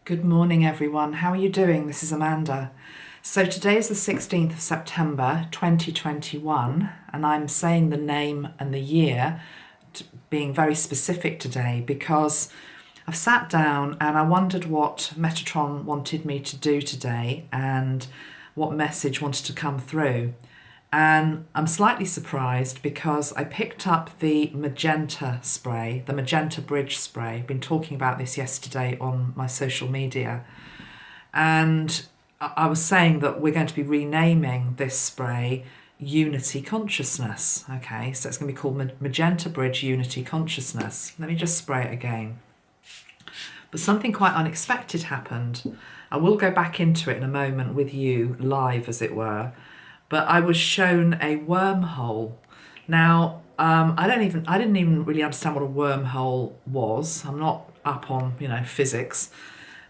Good morning, everyone. How are you doing? This is Amanda. So today is the 16th of September 2021, and I'm saying the name and the year, being very specific today because I've sat down and I wondered what Metatron wanted me to do today and what message wanted to come through. And I'm slightly surprised because I picked up the magenta spray, the magenta bridge spray. I've been talking about this yesterday on my social media. And I was saying that we're going to be renaming this spray Unity Consciousness. Okay, so it's going to be called Magenta Bridge Unity Consciousness. Let me just spray it again. But something quite unexpected happened. I will go back into it in a moment with you, live as it were. But I was shown a wormhole. Now, I didn't even really understand what a wormhole was. I'm not up on, physics.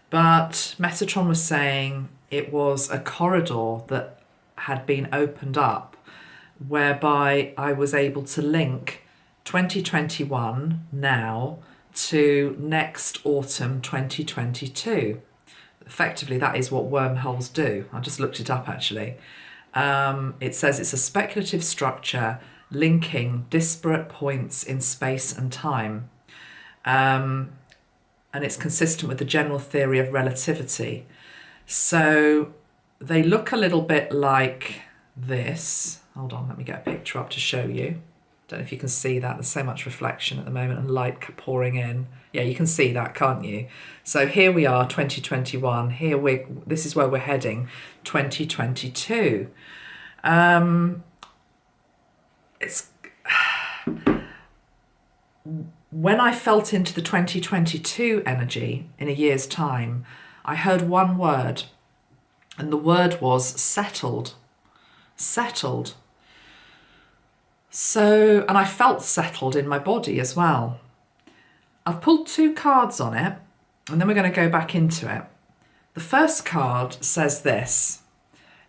But Metatron was saying it was a corridor that had been opened up, whereby I was able to link 2021 now to next autumn 2022. Effectively, that is what wormholes do. I just looked it up actually. It says it's a speculative structure linking disparate points in space and time. And it's consistent with the general theory of relativity. So they look a little bit like this. Hold on, let me get a picture up to show you. Don't know if you can see that. There's so much reflection at the moment and light pouring in. Yeah, you can see that, can't you? So here we are, 2021. This is where we're heading, 2022. It's when I felt into the 2022 energy in a year's time, I heard one word, and the word was settled. Settled. So, and I felt settled in my body as well. I've pulled two cards on it, and then we're going to go back into it. The first card says this.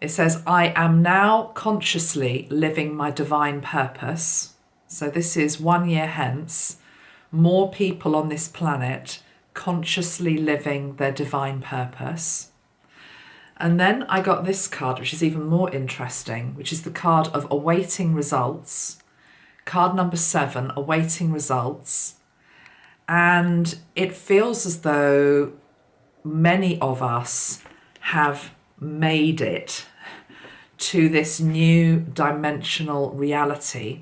It says, I am now consciously living my divine purpose. So this is 1 year hence, more people on this planet consciously living their divine purpose. And then I got this card, which is even more interesting, which is the card of awaiting results. Card number 7, awaiting results. And it feels as though many of us have made it to this new dimensional reality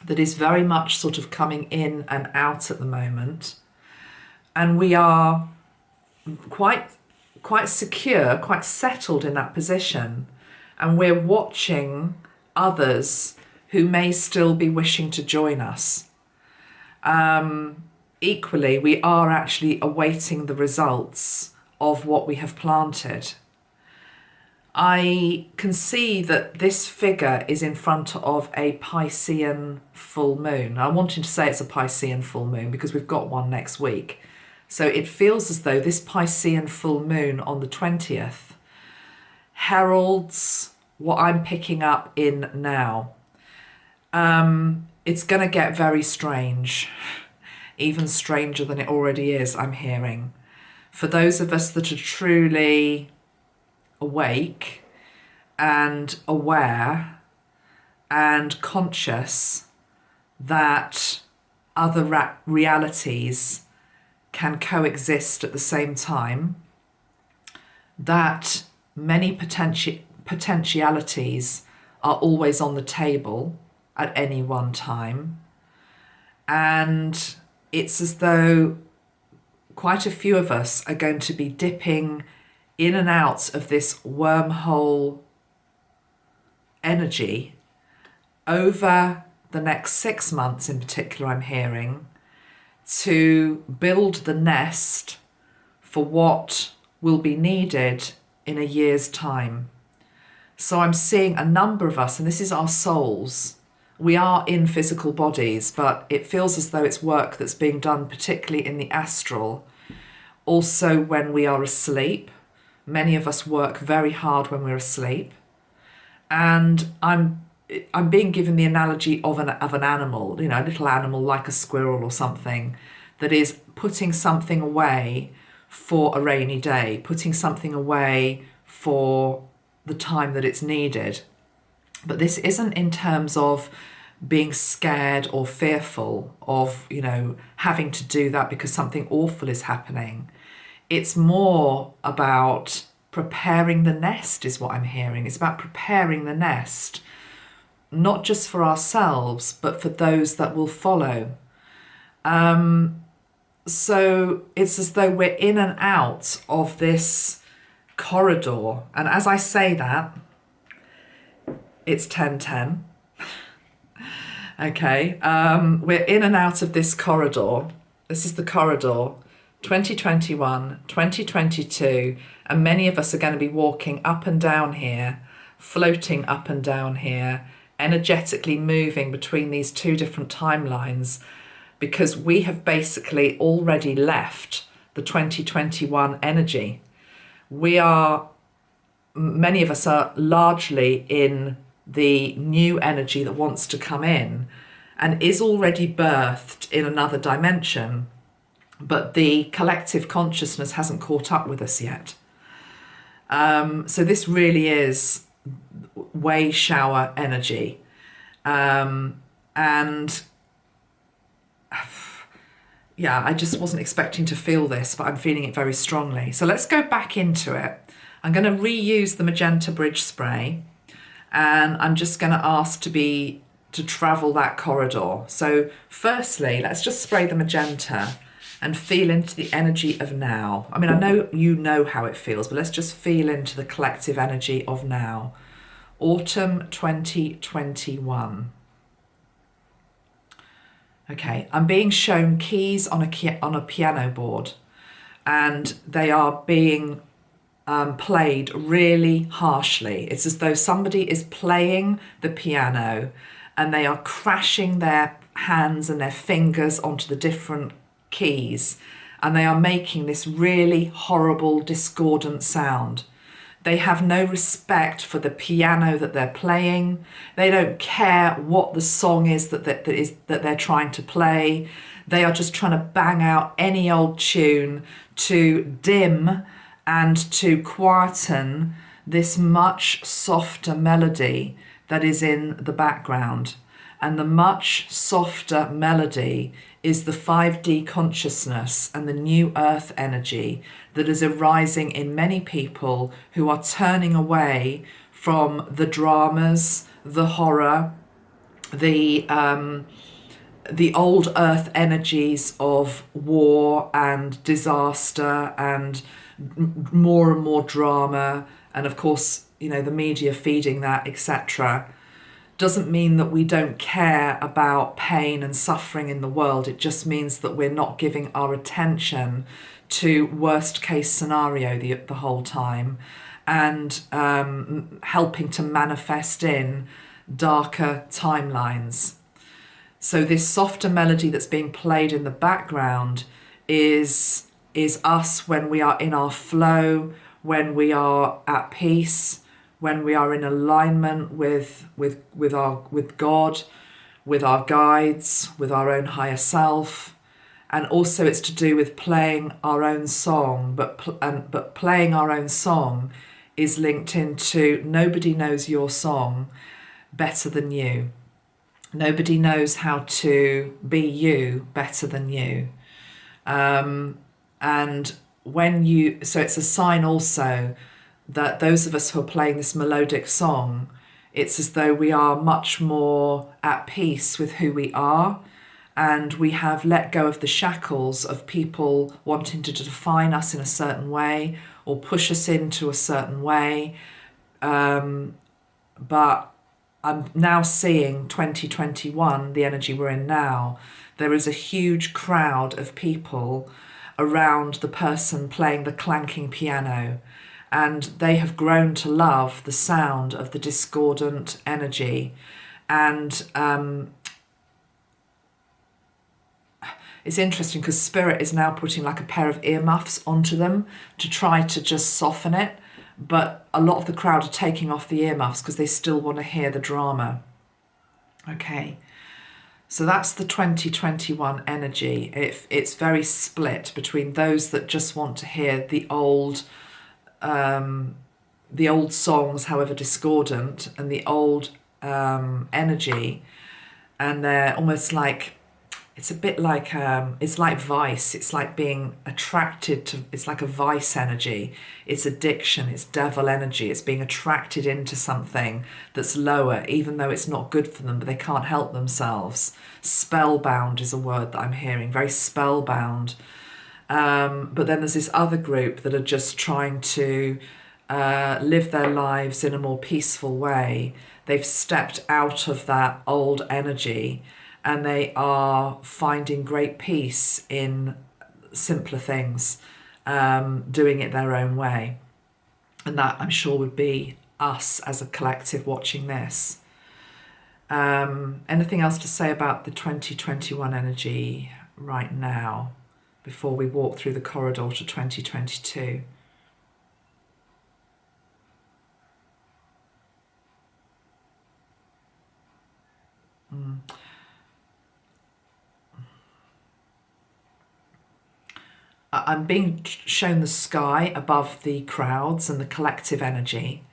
that is very much sort of coming in and out at the moment. And we are quite secure, quite settled in that position. And we're watching others who may still be wishing to join us. Equally, we are actually awaiting the results of what we have planted. I can see that this figure is in front of a Piscean full moon. I'm wanting to say it's a Piscean full moon because we've got one next week. So it feels as though this Piscean full moon on the 20th heralds what I'm picking up in now. It's going to get very strange, even stranger than it already is, I'm hearing. For those of us that are truly awake and aware and conscious that other realities can coexist at the same time, that many potentialities are always on the table at any one time. And it's as though quite a few of us are going to be dipping in and out of this wormhole energy over the next 6 months in particular, I'm hearing, to build the nest for what will be needed in a year's time. So I'm seeing a number of us, and this is our souls. We are in physical bodies, but it feels as though it's work that's being done particularly in the astral. Also when we are asleep. Many of us work very hard when we're asleep. And I'm being given the analogy of an animal, a little animal like a squirrel or something, that is putting something away for a rainy day, putting something away for the time that it's needed. But this isn't in terms of being scared or fearful of, having to do that because something awful is happening. It's more about preparing the nest, is what I'm hearing. It's about preparing the nest, not just for ourselves, but for those that will follow. So it's as though we're in and out of this corridor. And as I say that, it's 10:10. Okay, we're in and out of this corridor. This is the corridor, 2021, 2022, and many of us are going to be walking up and down here, floating up and down here, energetically moving between these two different timelines, because we have basically already left the 2021 energy. Many of us are largely in the new energy that wants to come in and is already birthed in another dimension, but the collective consciousness hasn't caught up with us yet. So this really is Wayshower energy. And yeah, I just wasn't expecting to feel this, but I'm feeling it very strongly. So let's go back into it. I'm going to reuse the magenta bridge spray, and I'm just going to ask to travel that corridor. So firstly, let's just spray the magenta and feel into the energy of now. I mean, I know you know how it feels, but let's just feel into the collective energy of now. Autumn 2021. Okay, I'm being shown keys on a piano board, and they are being played really harshly. It's as though somebody is playing the piano and they are crashing their hands and their fingers onto the different keys, and they are making this really horrible, discordant sound. They have no respect for the piano that they're playing. They don't care what the song is that they're trying to play. They are just trying to bang out any old tune to dim and to quieten this much softer melody that is in the background. And the much softer melody is the 5D consciousness and the new earth energy that is arising in many people who are turning away from the dramas, the horror, the old earth energies of war and disaster and more and more drama, and of course, the media feeding that, etc. Doesn't mean that we don't care about pain and suffering in the world. It just means that we're not giving our attention to worst case scenario the whole time, and helping to manifest in darker timelines. So this softer melody that's being played in the background is us when we are in our flow, when we are at peace, when we are in alignment with God, with our guides, with our own higher self. And also it's to do with playing our own song, but playing our own song is linked into nobody knows your song better than you. Nobody knows how to be you better than you. So it's a sign also that those of us who are playing this melodic song, it's as though we are much more at peace with who we are, and we have let go of the shackles of people wanting to define us in a certain way or push us into a certain way. But I'm now seeing 2021, the energy we're in now, there is a huge crowd of people around the person playing the clanking piano, and they have grown to love the sound of the discordant energy. And it's interesting because Spirit is now putting like a pair of earmuffs onto them to try to just soften it. But a lot of the crowd are taking off the earmuffs because they still want to hear the drama. Okay. So that's the 2021 energy. It's very split between those that just want to hear the old songs, however discordant, and the old energy, and they're almost like, it's a bit like it's like vice. It's like being attracted to. It's like a vice energy. It's addiction. It's devil energy. It's being attracted into something that's lower, even though it's not good for them, but they can't help themselves. Spellbound is a word that I'm hearing. Very spellbound. But then there's this other group that are just trying to live their lives in a more peaceful way. They've stepped out of that old energy and they are finding great peace in simpler things, doing it their own way. And that, I'm sure, would be us as a collective watching this. Anything else to say about the 2021 energy right now before we walk through the corridor to 2022? I'm being shown the sky above the crowds and the collective energy,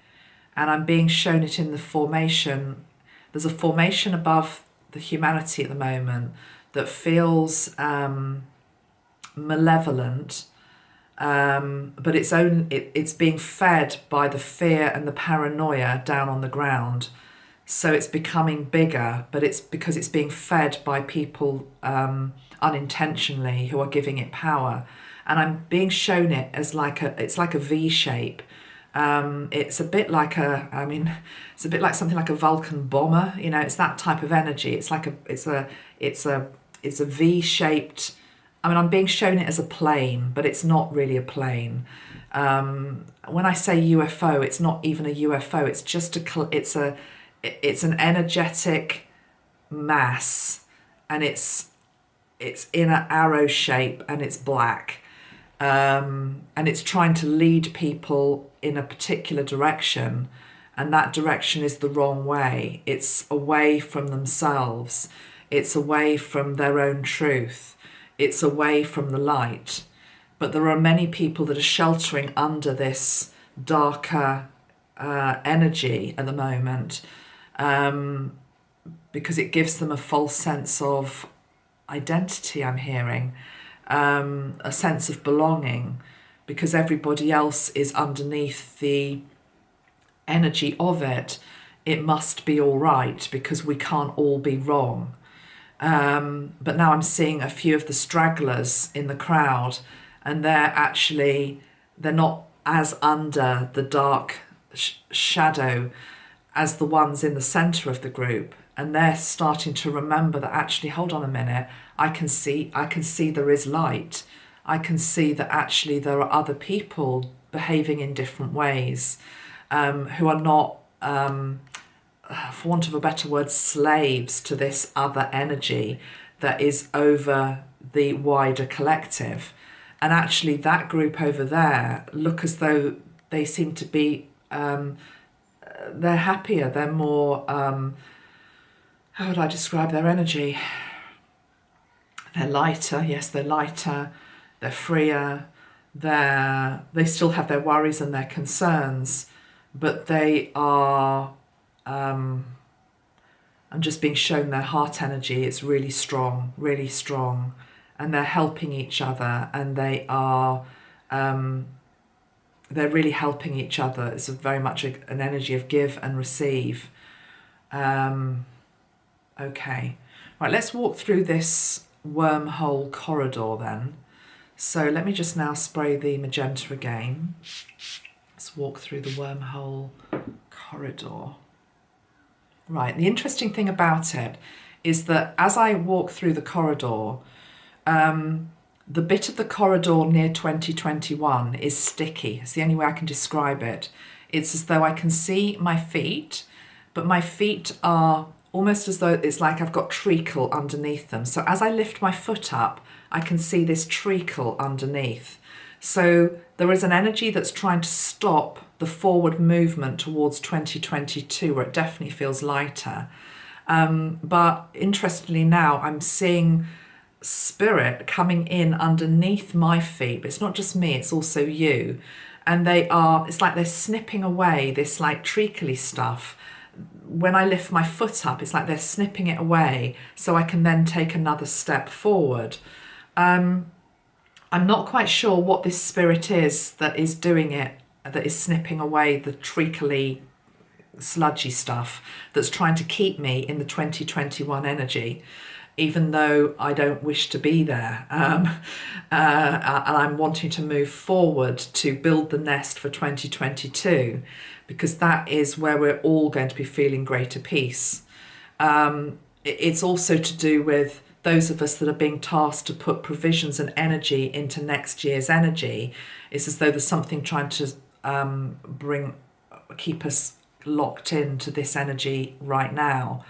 and I'm being shown it in the formation. There's a formation above the humanity at the moment that feels malevolent, but it's being fed by the fear and the paranoia down on the ground. So it's becoming bigger, but it's because it's being fed by people unintentionally who are giving it power. And I'm being shown it as it's like a V shape. It's a bit like it's a bit like something like a Vulcan bomber. You know, it's that type of energy. It's like it's a V shaped. I mean, I'm being shown it as a plane, but it's not really a plane. When I say UFO, it's not even a UFO. It's just it's an energetic mass, and it's in an arrow shape, and it's black. And it's trying to lead people in a particular direction, and that direction is the wrong way. It's away from themselves. It's away from their own truth. It's away from the light. But there are many people that are sheltering under this darker energy at the moment, because it gives them a false sense of identity, I'm hearing. A sense of belonging, because everybody else is underneath the energy of it. It must be all right because we can't all be wrong. But now I'm seeing a few of the stragglers in the crowd, and they're not as under the dark shadow as the ones in the centre of the group. And they're starting to remember that actually, hold on a minute, I can see there is light. I can see that actually there are other people behaving in different ways, who are not, for want of a better word, slaves to this other energy that is over the wider collective. And actually that group over there look as though they seem to be, they're happier, they're more, how would I describe their energy? They're lighter, yes, they're lighter, they're freer, they still have their worries and their concerns, but they are, I'm just being shown their heart energy. It's really strong, and they're helping each other, and they are, they're really helping each other. It's very much an energy of give and receive. Okay, right, let's walk through this wormhole corridor then. So let me just now spray the magenta again. Let's walk through the wormhole corridor. Right, the interesting thing about it is that as I walk through the corridor, the bit of the corridor near 2021 is sticky. It's the only way I can describe it. It's as though I can see my feet, but my feet are almost as though it's like I've got treacle underneath them. So as I lift my foot up, I can see this treacle underneath. So there is an energy that's trying to stop the forward movement towards 2022, where it definitely feels lighter. But interestingly now, I'm seeing spirit coming in underneath my feet. But it's not just me, it's also you. And it's like they're snipping away this like treacly stuff. When I lift my foot up, it's like they're snipping it away so I can then take another step forward. I'm not quite sure what this spirit is that is doing it, that is snipping away the treacly, sludgy stuff that's trying to keep me in the 2021 energy, even though I don't wish to be there. And I'm wanting to move forward to build the nest for 2022, because that is where we're all going to be feeling greater peace. It's also to do with those of us that are being tasked to put provisions and energy into next year's energy. It's as though there's something trying to keep us locked into this energy right now.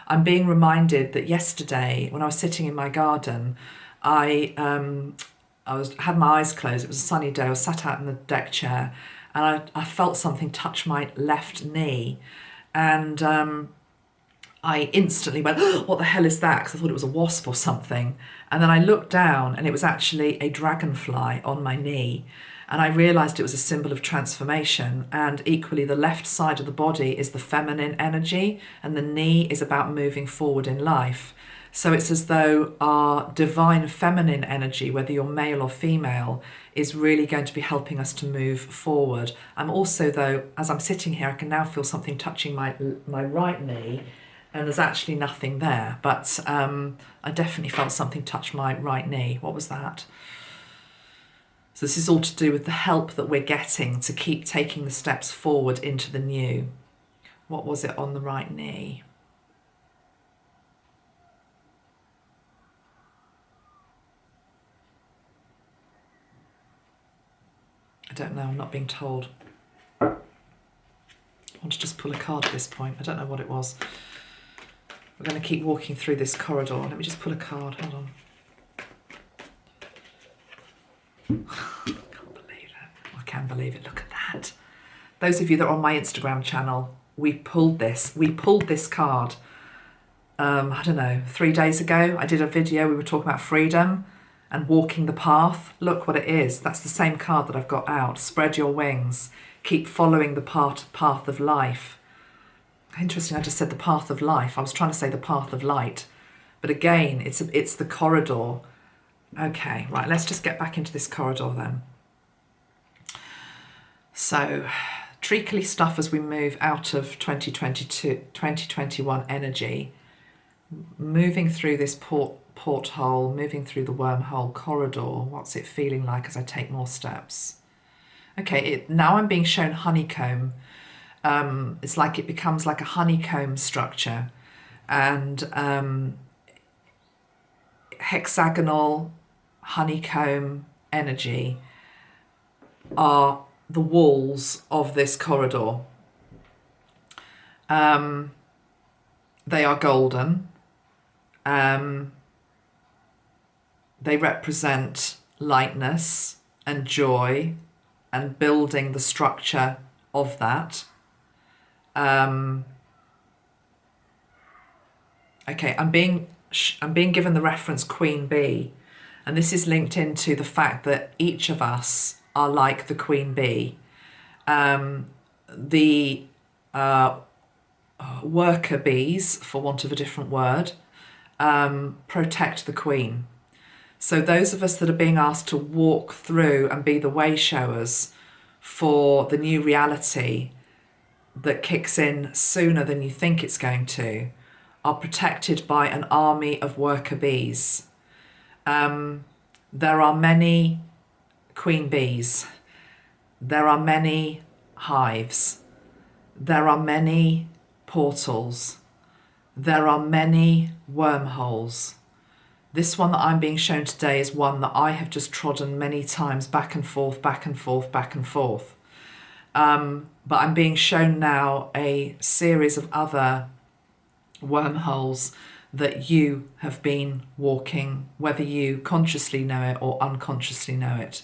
I'm being reminded that yesterday, when I was sitting in my garden, I had my eyes closed. It was a sunny day. I was sat out in the deck chair, and I felt something touch my left knee, and I instantly went, oh, what the hell is that? Because I thought it was a wasp or something. And then I looked down, and it was actually a dragonfly on my knee. And I realised it was a symbol of transformation. And equally, the left side of the body is the feminine energy, and the knee is about moving forward in life. So it's as though our divine feminine energy, whether you're male or female, is really going to be helping us to move forward. I'm also, though, as I'm sitting here, I can now feel something touching my right knee, and there's actually nothing there. But I definitely felt something touch my right knee. What was that? So this is all to do with the help that we're getting to keep taking the steps forward into the new. What was it on the right knee? I don't know, I'm not being told. I want to just pull a card at this point. I don't know what it was. We're going to keep walking through this corridor. Let me just pull a card, hold on. Can't believe it. I can believe it, look at that. Those of you that are on my Instagram channel, we pulled this card, I don't know, 3 days ago. I did a video, we were talking about freedom and walking the path. Look what it is. That's the same card that I've got out. Spread your wings. Keep following the path of life. Interesting, I just said the path of life. I was trying to say the path of light. But again, it's the corridor. Okay, right, let's just get back into this corridor then. So, treacly stuff as we move out of 2021 energy, moving through this porthole, moving through the wormhole corridor. What's it feeling like as I take more steps? Okay, now I'm being shown honeycomb. It's like it becomes like a honeycomb structure, and hexagonal honeycomb energy are the walls of this corridor. They are golden. They represent lightness and joy and building the structure of that. Okay, I'm being given the reference Queen Bee, and this is linked into the fact that each of us are like the Queen Bee. The worker bees, for want of a different word, protect the Queen. So those of us that are being asked to walk through and be the wayshowers for the new reality that kicks in sooner than you think it's going to, are protected by an army of worker bees. There are many queen bees. There are many hives. There are many portals. There are many wormholes. This one that I'm being shown today is one that I have just trodden many times, back and forth, back and forth, back and forth. But I'm being shown now a series of other wormholes that you have been walking, whether you consciously know it or unconsciously know it.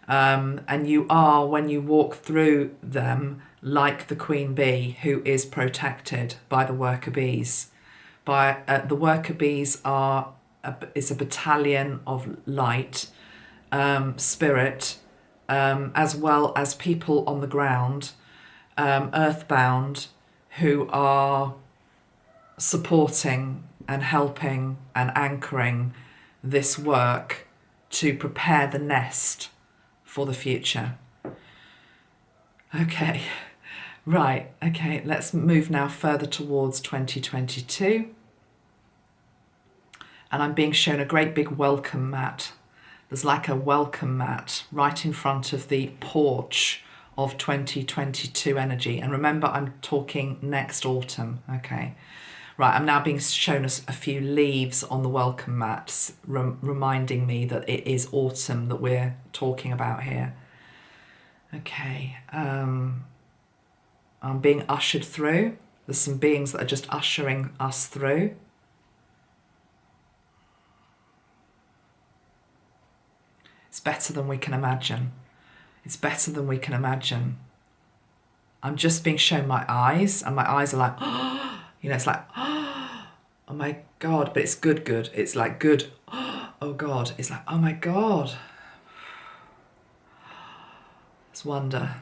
And you are, when you walk through them, like the queen bee who is protected by the worker bees. by the worker bees is a battalion of light, spirit, as well as people on the ground, earthbound, who are supporting and helping and anchoring this work to prepare the nest for the future. Okay, right, okay, let's move now further towards 2022. And I'm being shown a great big welcome mat. There's like a welcome mat right in front of the porch of 2022 energy. And remember, I'm talking next autumn, okay? Right, I'm now being shown a few leaves on the welcome mats, reminding me that it is autumn that we're talking about here. Okay, I'm being ushered through. There's some beings that are just ushering us through. It's better than we can imagine. It's better than we can imagine. I'm just being shown my eyes, and my eyes are like, oh, you know, it's like, oh my God, but it's good. It's like good, oh God. It's like, oh my God. It's wonder.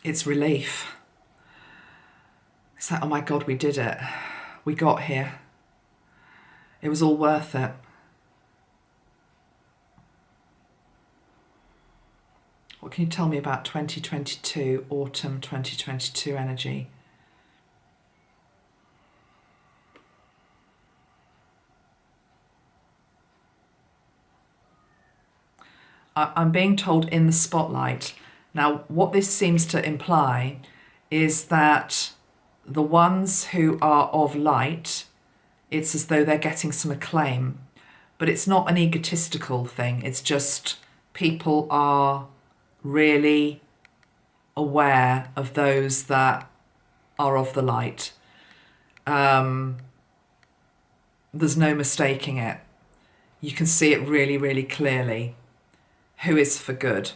It's relief. It's like, oh my God, we did it. We got here. It was all worth it. What can you tell me about 2022, autumn 2022 energy? I'm being told in the spotlight. Now, what this seems to imply is that the ones who are of light, it's as though they're getting some acclaim, but it's not an egotistical thing. It's just people are really aware of those that are of the light. There's no mistaking it. You can see it really, really clearly. Who is for good?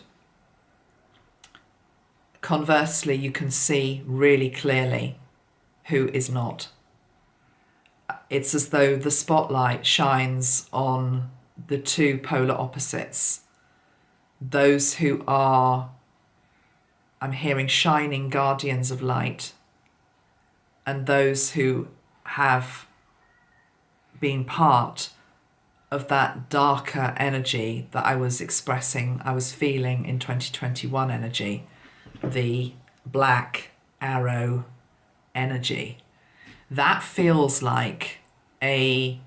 Conversely, you can see really clearly who is not. It's as though the spotlight shines on the two polar opposites. Those who are, I'm hearing, shining guardians of light, and those who have been part of that darker energy that I was expressing, I was feeling in 2021 energy, the black arrow energy. That feels like a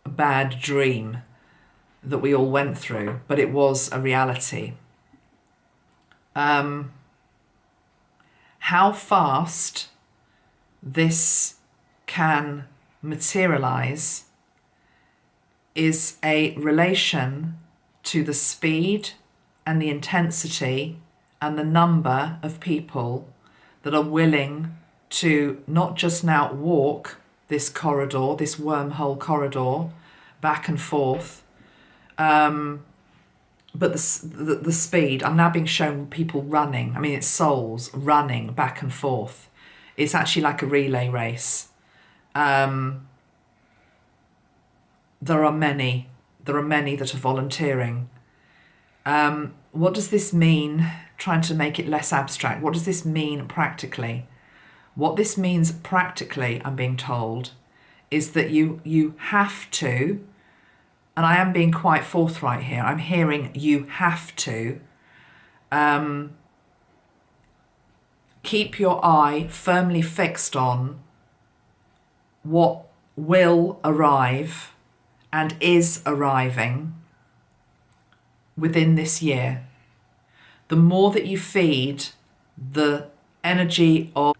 bad dream that we all went through, but it was a reality. How fast this can materialize is a relation to the speed and the intensity and the number of people that are willing to not just now walk this corridor, this wormhole corridor, back and forth, but the speed. I'm now being shown people running. I mean, it's souls running back and forth. It's actually like a relay race. There are many that are volunteering. What does this mean? Trying to make it less abstract. What does this mean practically? What this means practically, I'm being told, is that you have to, and I am being quite forthright here, I'm hearing you have to keep your eye firmly fixed on what will arrive and is arriving within this year. The more that you feed the energy of...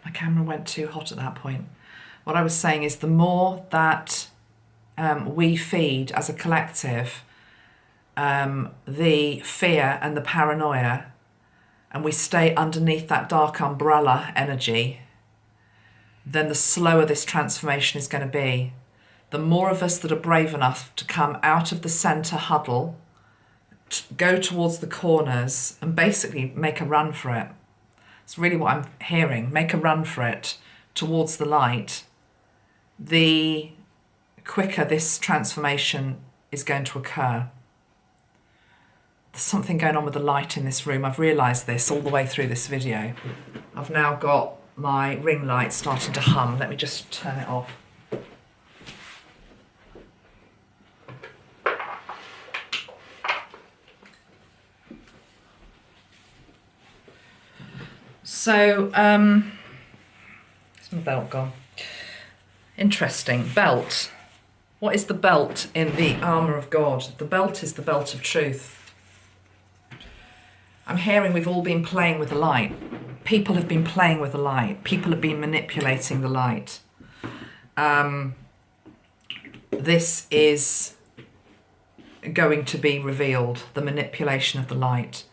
My camera went too hot at that point. What I was saying is the more that we feed as a collective the fear and the paranoia, and we stay underneath that dark umbrella energy, then the slower this transformation is going to be. The more of us that are brave enough to come out of the centre huddle, go towards the corners and basically make a run for it. It's really what I'm hearing. Make a run for it towards the light. The quicker this transformation is going to occur. There's something going on with the light in this room. I've realised this all the way through this video. I've now got my ring light starting to hum. Let me just turn it off. So, where's my belt gone? Interesting. Belt. What is the belt in the armour of God? The belt is the belt of truth. I'm hearing we've all been playing with the light. People have been playing with the light. People have been manipulating the light. This is going to be revealed, the manipulation of the light.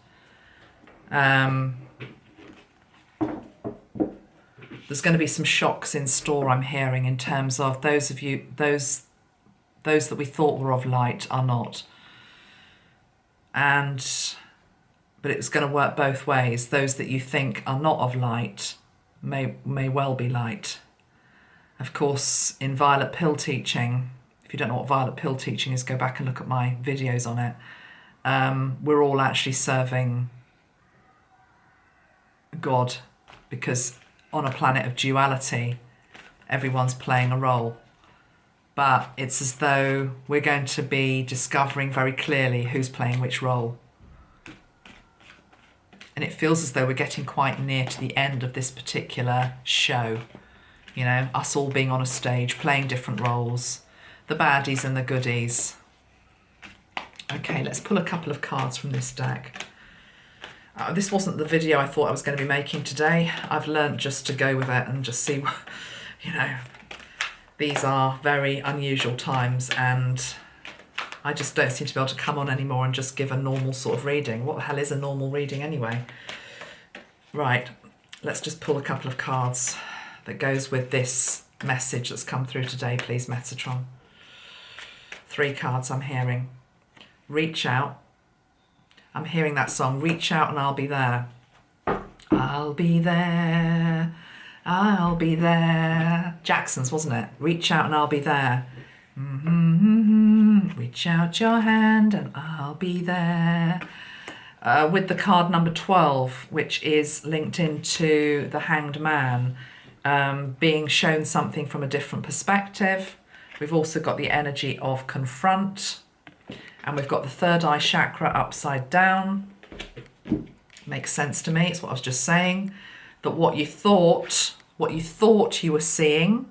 There's going to be some shocks in store, I'm hearing, in terms of those that we thought were of light are not. But it's going to work both ways. Those that you think are not of light may well be light. Of course, in violet pill teaching, if you don't know what violet pill teaching is, go back and look at my videos on it. We're all actually serving God, because on a planet of duality, everyone's playing a role. But it's as though we're going to be discovering very clearly who's playing which role. And it feels as though we're getting quite near to the end of this particular show. You know, us all being on a stage, playing different roles, the baddies and the goodies. Okay, let's pull a couple of cards from this deck. This wasn't the video I thought I was going to be making today. I've learned just to go with it and just see, you know, these are very unusual times and I just don't seem to be able to come on anymore and just give a normal sort of reading. What the hell is a normal reading anyway? Right, let's just pull a couple of cards that goes with this message that's come through today, please, Metatron. 3 cards I'm hearing. Reach out. I'm hearing that song, Reach Out and I'll Be There. I'll be there, I'll be there. Jackson's, wasn't it? Reach out and I'll be there. Reach out your hand and I'll be there. With the card number 12, which is linked into the Hanged Man, being shown something from a different perspective. We've also got the energy of confront. And we've got the third eye chakra upside down. Makes sense to me. It's what I was just saying. That what you thought you were seeing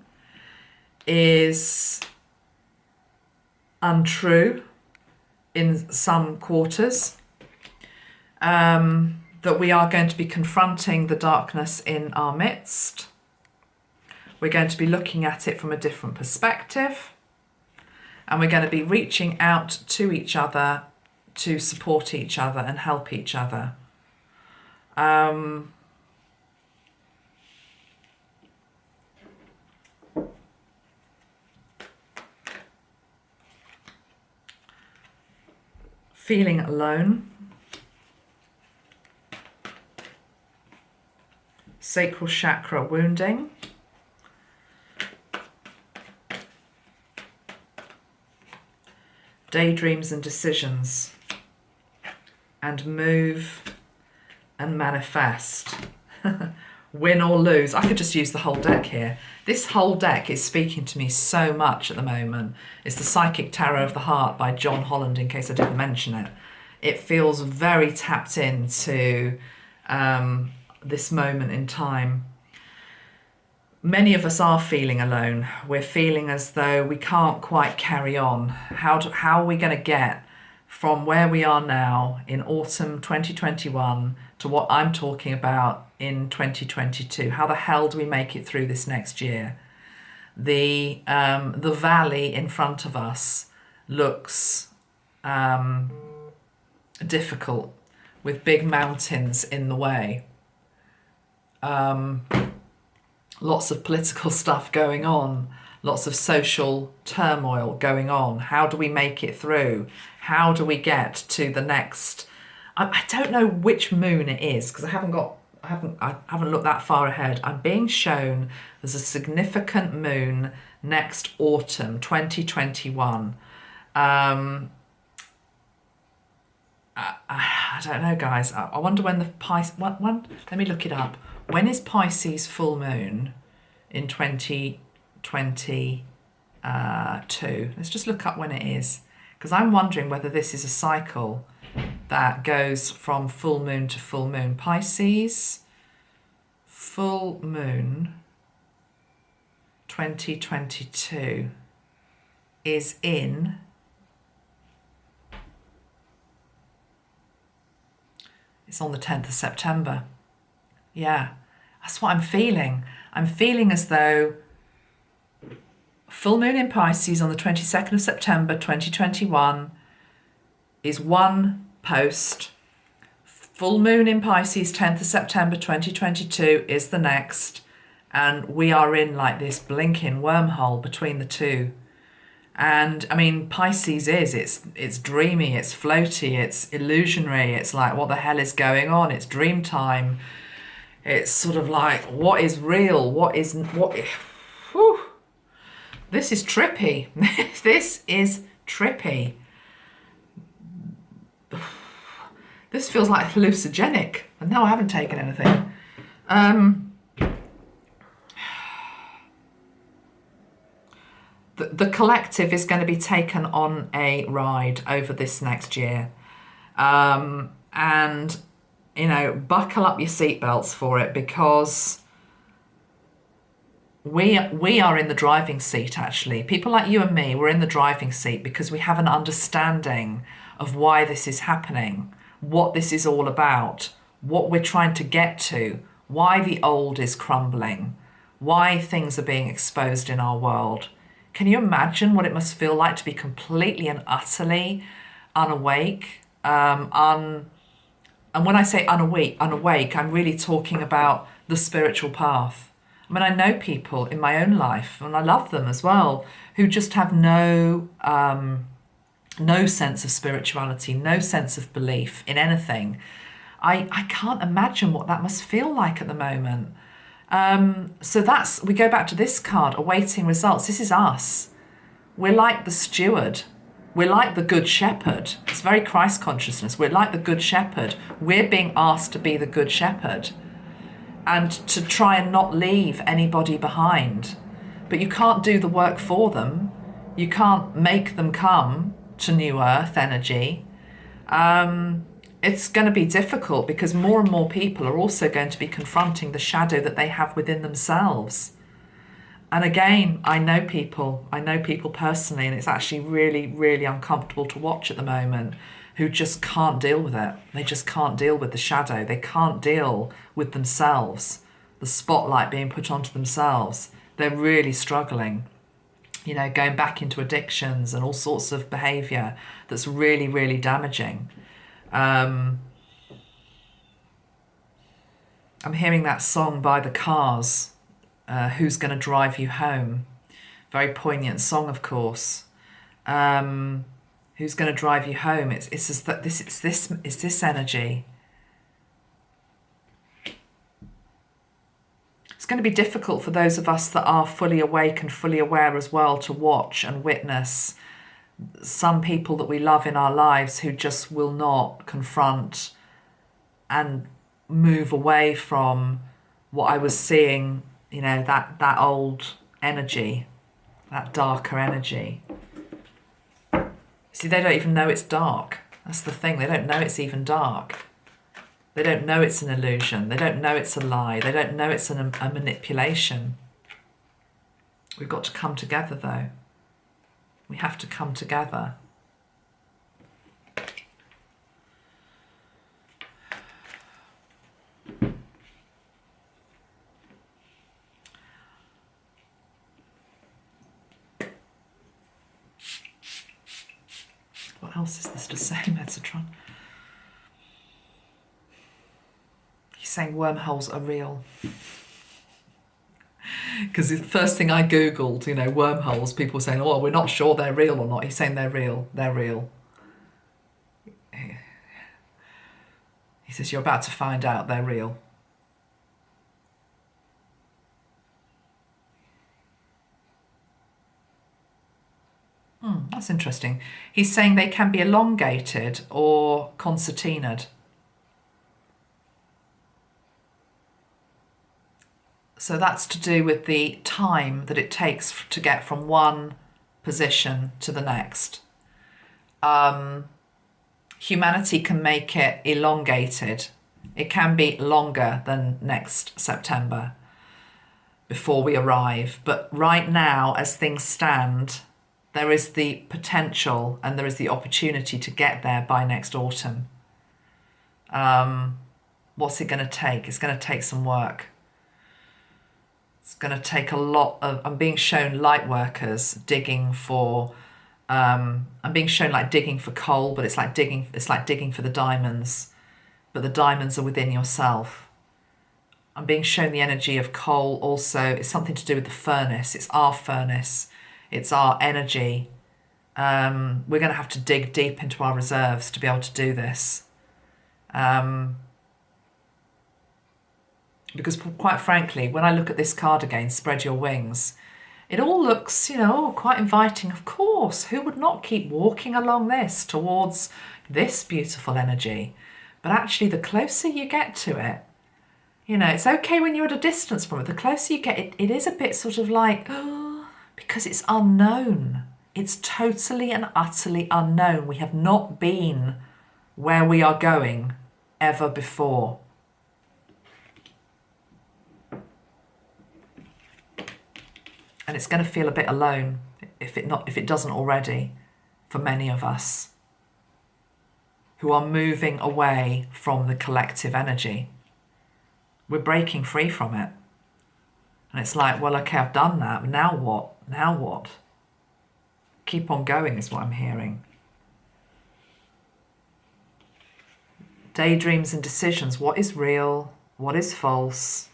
is untrue in some quarters. That we are going to be confronting the darkness in our midst. We're going to be looking at it from a different perspective. And we're going to be reaching out to each other to support each other and help each other. Feeling alone. Sacral chakra wounding. Daydreams and decisions, and move and manifest. Win or lose. I could just use the whole deck here. This whole deck is speaking to me so much at the moment. It's the Psychic Tarot of the Heart by John Holland, in case I didn't mention it. It feels very tapped into this moment in time. Many of us are feeling alone. We're feeling as though we can't quite carry on. How are we going to get from where we are now in autumn 2021 to what I'm talking about in 2022? How the hell do we make it through this next year? The valley in front of us looks difficult, with big mountains in the way. Lots of political stuff going on, lots of social turmoil going on. How do we make it through? How do we get to the next? I don't know which moon it is because I haven't got haven't looked that far ahead. I'm being shown there's a significant moon next autumn, 2021. I don't know, guys. I wonder when the Pisces... Let me look it up. When is Pisces full moon in 2022? Let's just look up when it is. Because I'm wondering whether this is a cycle that goes from full moon to full moon. Pisces full moon 2022 is in... It's on the 10th of September. Yeah, that's what I'm feeling. I'm feeling as though full moon in Pisces on the 22nd of September 2021 is one post. Full moon in Pisces 10th of September 2022 is the next. And we are in like this blinking wormhole between the two. And I mean, Pisces it's dreamy, it's floaty, it's illusionary. It's like, what the hell is going on? It's dream time. It's sort of like, what is real? What? Whew, this is trippy. This is trippy. This feels like hallucinogenic. And no, I haven't taken anything. The collective is going to be taken on a ride over this next year. And, you know, buckle up your seatbelts for it, because we are in the driving seat, actually. People like you and me, we're in the driving seat because we have an understanding of why this is happening, what this is all about, what we're trying to get to, why the old is crumbling, why things are being exposed in our world. Can you imagine what it must feel like to be completely and utterly unawake? And when I say unawake, I'm really talking about the spiritual path. I mean, I know people in my own life, and I love them as well, who just have no sense of spirituality, no sense of belief in anything. I can't imagine what that must feel like at the moment. So we go back to this card, awaiting results. This is us. We're like the steward. We're like the good shepherd. It's very Christ consciousness. We're like the good shepherd. We're being asked to be the good shepherd and to try and not leave anybody behind. But you can't do the work for them. You can't make them come to New Earth energy. It's going to be difficult because more and more people are also going to be confronting the shadow that they have within themselves. And again, I know people personally, and it's actually really, really uncomfortable to watch at the moment, who just can't deal with it. They just can't deal with the shadow. They can't deal with themselves, the spotlight being put onto themselves. They're really struggling, you know, going back into addictions and all sorts of behaviour that's really, really damaging. I'm hearing that song by the Cars, Who's Gonna Drive You Home? Very poignant song, of course. Who's gonna drive you home? It's just that it's this energy. It's going to be difficult for those of us that are fully awake and fully aware as well to watch and witness some people that we love in our lives who just will not confront and move away from what I was seeing, you know, that old energy, that darker energy. See, they don't even know it's dark. That's the thing. They don't know it's even dark. They don't know it's an illusion. They don't know it's a lie. They don't know it's a manipulation. We've got to come together, though. We have to come together. What else is this to say, Metatron? He's saying wormholes are real. Because the first thing I Googled, you know, wormholes, people were saying, oh, we're not sure they're real or not. He's saying they're real. They're real. He says, you're about to find out they're real. That's interesting. He's saying they can be elongated or concertinaed. So that's to do with the time that it takes to get from one position to the next. Humanity can make it elongated. It can be longer than next September before we arrive. But right now, as things stand, there is the potential and there is the opportunity to get there by next autumn. What's it going to take? It's going to take some work. It's going to take a lot of... I'm being shown light workers digging for... I'm being shown like digging for coal, but it's like digging for the diamonds. But the diamonds are within yourself. I'm being shown the energy of coal also. It's something to do with the furnace. It's our furnace. It's our energy. We're going to have to dig deep into our reserves to be able to do this. Because quite frankly, when I look at this card again, Spread Your Wings, it all looks, quite inviting. Of course, who would not keep walking along this towards this beautiful energy? But actually, the closer you get to it, it's okay when you're at a distance from it. The closer you get, it is a bit sort of like, because it's unknown. It's totally and utterly unknown. We have not been where we are going ever before. And it's going to feel a bit alone if it doesn't already, for many of us who are moving away from the collective energy. We're breaking free from it. And it's like, well, okay, I've done that. Now what? Now what? Keep on going is what I'm hearing. Daydreams and decisions. What is real? What is false?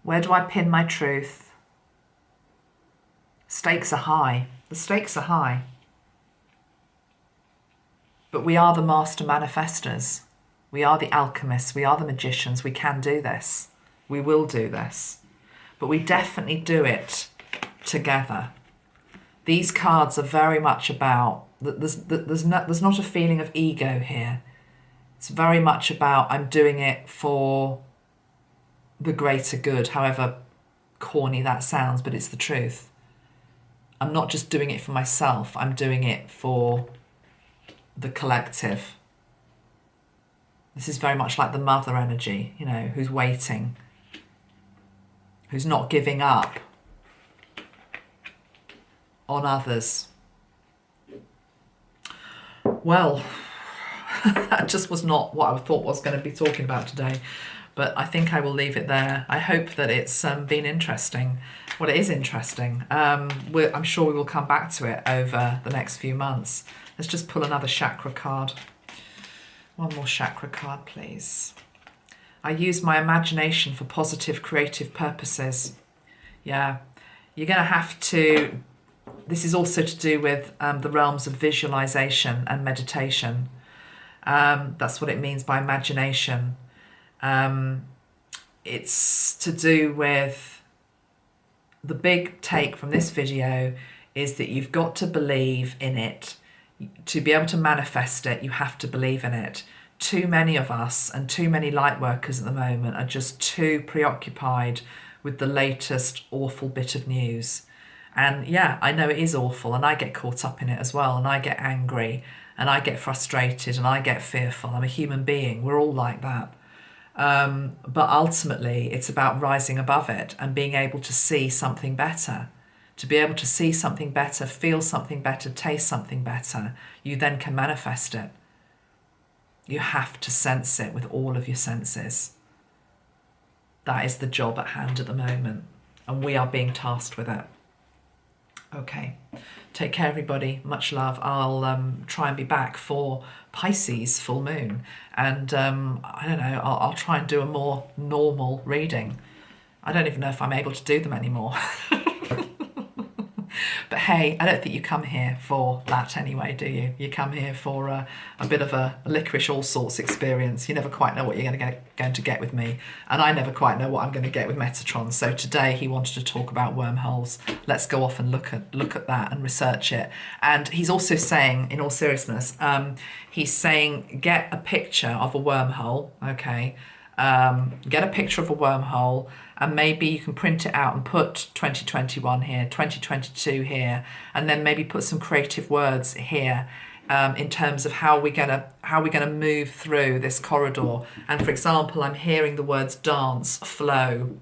Where do I pin my truth? Stakes are high. The stakes are high. But we are the master manifestors. We are the alchemists. We are the magicians. We can do this. We will do this. But we definitely do it together. These cards are very much about, there's not a feeling of ego here. It's very much about I'm doing it for the greater good, however corny that sounds, but it's the truth. I'm not just doing it for myself, I'm doing it for the collective. This is very much like the mother energy, who's waiting, who's not giving up on others. Well, that just was not what I thought I was going to be talking about today. But I think I will leave it there. I hope that it's been interesting. Well, it is interesting. I'm sure we will come back to it over the next few months. Let's just pull another chakra card. One more chakra card, please. I use my imagination for positive, creative purposes. Yeah, you're going to have to... This is also to do with the realms of visualization and meditation. That's what it means by imagination. It's to do with the big take from this video is that you've got to believe in it. To be able to manifest it, you have to believe in it. Too many of us and too many light workers at the moment are just too preoccupied with the latest awful bit of news. And yeah, I know it is awful and I get caught up in it as well, and I get angry and I get frustrated and I get fearful. I'm a human being. We're all like that. But ultimately, it's about rising above it and being able to see something better. To be able to see something better, feel something better, taste something better, you then can manifest it. You have to sense it with all of your senses. That is the job at hand at the moment, and we are being tasked with it. Okay, take care everybody, much love. I'll try and be back for Pisces full moon, and I don't know, I'll try and do a more normal reading. I don't even know if I'm able to do them anymore. But hey, I don't think you come here for that anyway, do you? You come here for a bit of a licorice all sorts experience. You never quite know what you're going to get with me, and I never quite know what I'm going to get with Metatron. So today he wanted to talk about wormholes. Let's go off and look at that and research it. And he's also saying, in all seriousness, he's saying get a picture of a wormhole, okay? Get a picture of a wormhole, and maybe you can print it out and put 2021 here, 2022 here, and then maybe put some creative words here in terms of how we're gonna move through this corridor. And for example, I'm hearing the words dance, flow,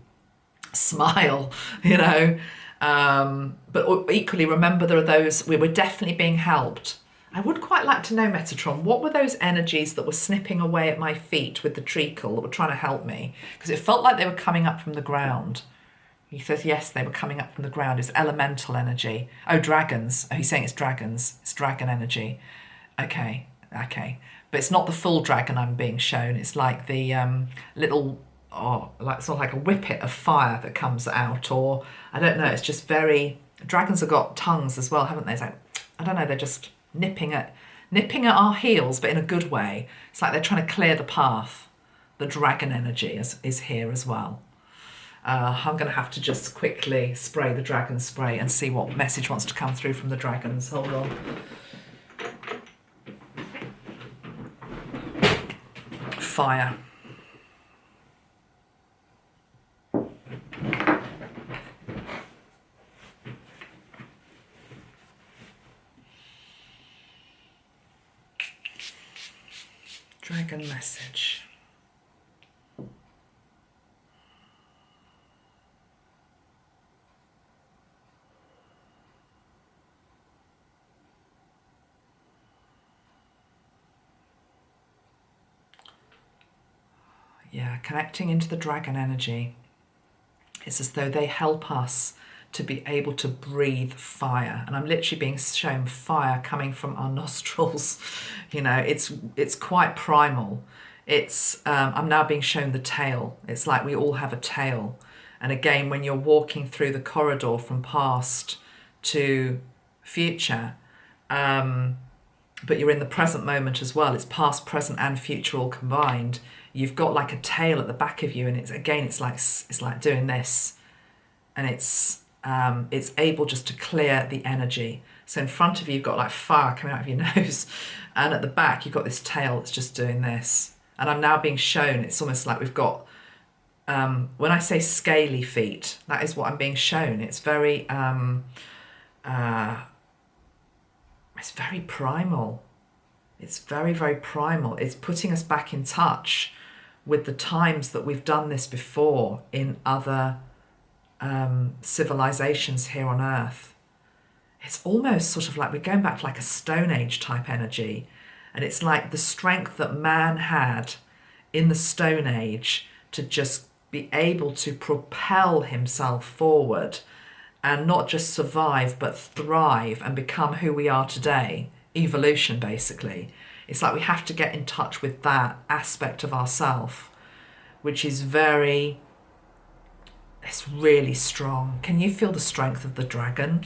smile, you know. But equally, remember there are those, we were definitely being helped. I would quite like to know, Metatron, what were those energies that were snipping away at my feet with the treacle that were trying to help me? Because it felt like they were coming up from the ground. He says, yes, they were coming up from the ground. It's elemental energy. Oh, dragons. Oh, he's saying it's dragons. It's dragon energy. Okay. But it's not the full dragon I'm being shown. It's like the little, like sort of like a whippet of fire that comes out. Or, I don't know, it's just very... Dragons have got tongues as well, haven't they? It's like, I don't know, they're just... nipping at our heels, but in a good way. It's like they're trying to clear the path. The dragon energy is here as well. I'm going to have to just quickly spray the dragon spray and see what message wants to come through from the dragons. Hold on. Fire. Dragon message. Yeah, connecting into the dragon energy. It's as though they help us to be able to breathe fire. And I'm literally being shown fire coming from our nostrils. You know, it's quite primal. It's I'm now being shown the tail. It's like we all have a tail. And again, when you're walking through the corridor from past to future, but you're in the present moment as well. It's past, present, and future all combined. You've got like a tail at the back of you, and it's like doing this, and it's able just to clear the energy. So in front of you, you've got like fire coming out of your nose, and at the back, you've got this tail that's just doing this. And I'm now being shown. It's almost like we've got. When I say scaly feet, that is what I'm being shown. It's very. It's very primal. It's very, very primal. It's putting us back in touch with the times that we've done this before in other civilizations here on Earth. It's almost sort of like we're going back to like a Stone Age type energy. And it's like the strength that man had in the Stone Age to just be able to propel himself forward and not just survive, but thrive and become who we are today. Evolution, basically. It's like we have to get in touch with that aspect of ourself, which is it's really strong. Can you feel the strength of the dragon?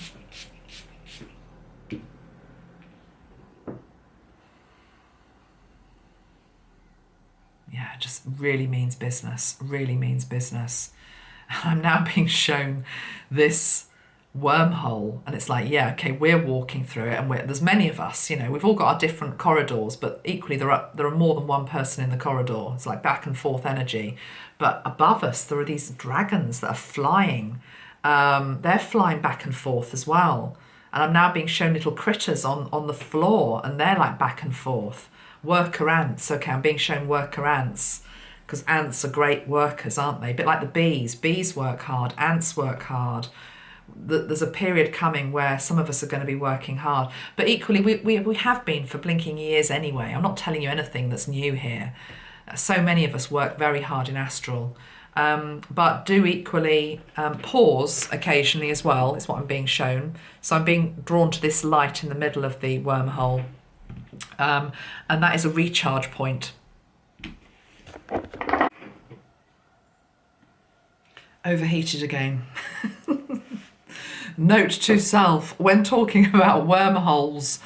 Yeah, it just really means business, really means business. I'm now being shown this wormhole, and it's like, yeah, okay, we're walking through it, and there's many of us, you know, we've all got our different corridors, but equally there are more than one person in the corridor. It's like back and forth energy. But above us there are these dragons that are flying. They're flying back and forth as well, and I'm now being shown little critters on the floor, and they're like back and forth. Worker ants. Okay, I'm being shown worker ants, because ants are great workers, aren't they? A bit like the bees. Bees work hard, ants work hard. There's a period coming where some of us are going to be working hard, but equally we have been for blinking years anyway. I'm not telling you anything that's new here. So many of us work very hard in Astral, but do equally pause occasionally as well, is what I'm being shown. So I'm being drawn to this light in the middle of the wormhole, and that is a recharge point. Overheated again. Note to self, when talking about wormholes,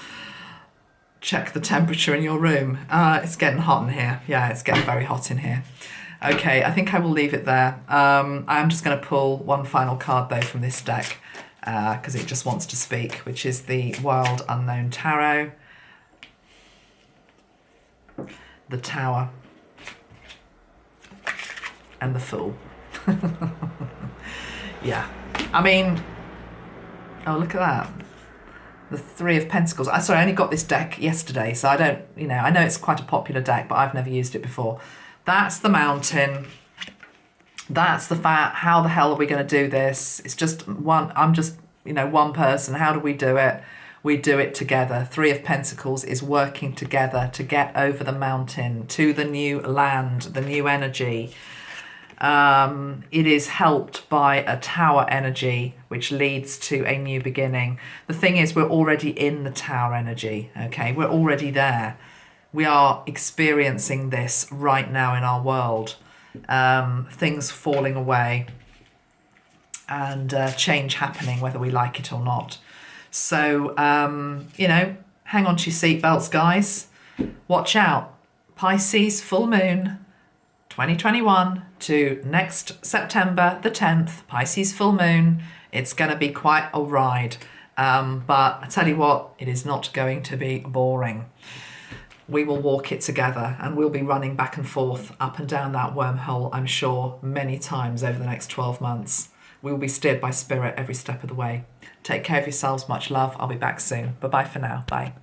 check the temperature in your room. It's getting hot in here. Yeah, it's getting very hot in here. Okay, I think I will leave it there. I'm just going to pull one final card though from this deck because it just wants to speak, which is the Wild Unknown Tarot, the Tower, and the Fool. Yeah, I mean, oh, look at that. The Three of Pentacles. Sorry, I only got this deck yesterday, so I don't, I know it's quite a popular deck, but I've never used it before. That's the Mountain. That's the fact. How the hell are we going to do this? It's just one, I'm just, one person. How do we do it? We do it together. Three of Pentacles is working together to get over the mountain to the new land, the new energy. It is helped by a Tower energy, which leads to a new beginning. The thing is, we're already in the Tower energy, okay? We're already there. We are experiencing this right now in our world. Things falling away and change happening, whether we like it or not. So, hang on to your seatbelts, guys. Watch out. Pisces Full Moon 2021 to next September the 10th, Pisces Full Moon. It's going to be quite a ride. But I tell you what, it is not going to be boring. We will walk it together and we'll be running back and forth up and down that wormhole, I'm sure, many times over the next 12 months. We will be steered by spirit every step of the way. Take care of yourselves. Much love. I'll be back soon. Bye-bye for now. Bye.